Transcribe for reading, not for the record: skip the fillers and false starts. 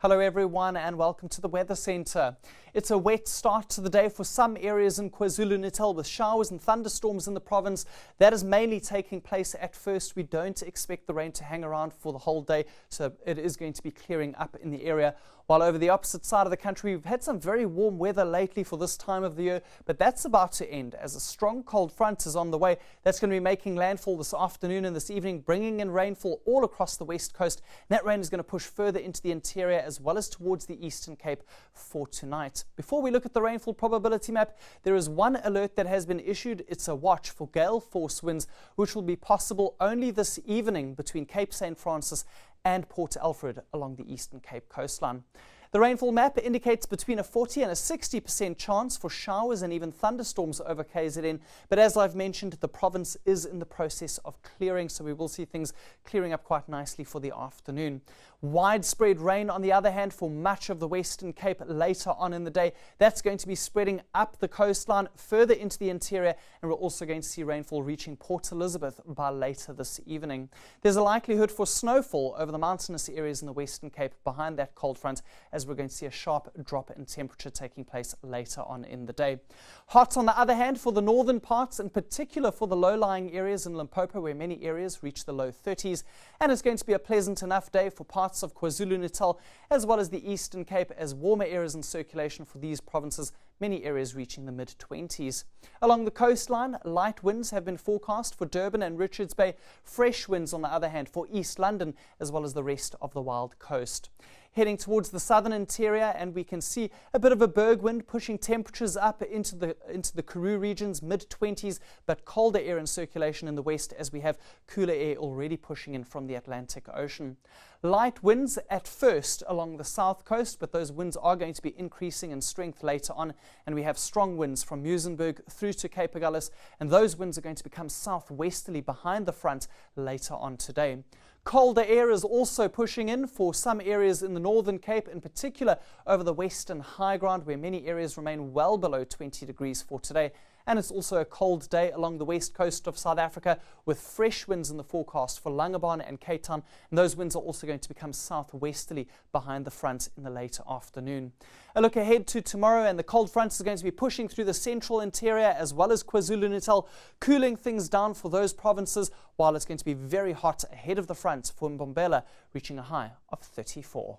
Hello everyone and welcome to the Weather Centre. It's a wet start to the day for some areas in KwaZulu-Natal with showers and thunderstorms in the province. That is mainly taking place at first. We don't expect the rain to hang around for the whole day, so it is going to be clearing up in the area. While over the opposite side of the country, we've had some very warm weather lately for this time of the year, but that's about to end as a strong cold front is on the way. That's going to be making landfall this afternoon and this evening, bringing in rainfall all across the west coast. And that rain is going to push further into the interior as well as towards the Eastern Cape for tonight. Before we look at the rainfall probability map, there is one alert that has been issued. It's a watch for gale force winds, which will be possible only this evening between Cape St. Francis and Port Alfred along the Eastern Cape coastline. The rainfall map indicates between a 40 and a 60% chance for showers and even thunderstorms over KZN. But as I've mentioned, the province is in the process of clearing, so we will see things clearing up quite nicely for the afternoon. Widespread rain, on the other hand, for much of the Western Cape later on in the day. That's going to be spreading up the coastline further into the interior, and we're also going to see rainfall reaching Port Elizabeth by later this evening. There's a likelihood for snowfall over the mountainous areas in the Western Cape behind that cold front, as we're going to see a sharp drop in temperature taking place later on in the day. Hot, on the other hand, for the northern parts, in particular for the low-lying areas in Limpopo, where many areas reach the low 30s. And it's going to be a pleasant enough day for parts of KwaZulu-Natal as well as the Eastern Cape, as warmer areas in circulation for these provinces, many areas reaching the mid-20s. Along the coastline, light winds have been forecast for Durban and Richards Bay. Fresh winds, on the other hand, for East London as well as the rest of the Wild Coast. Heading towards the southern interior, and we can see a bit of a berg wind pushing temperatures up into the Karoo regions, mid-20s, but colder air in circulation in the west as we have cooler air already pushing in from the Atlantic Ocean. Light winds at first along the south coast, but those winds are going to be increasing in strength later on, and we have strong winds from Muizenberg through to Cape Agulhas, and those winds are going to become southwesterly behind the front later on today. Colder air is also pushing in for some areas in the Northern Cape, in particular over the western high ground, where many areas remain well below 20 degrees for today. And it's also a cold day along the west coast of South Africa, with fresh winds in the forecast for Langebaan and Cape Town. And those winds are also going to become southwesterly behind the front in the late afternoon. A look ahead to tomorrow, and the cold front is going to be pushing through the central interior as well as KwaZulu-Natal, cooling things down for those provinces, while it's going to be very hot ahead of the front for Mbombela, reaching a high of 34.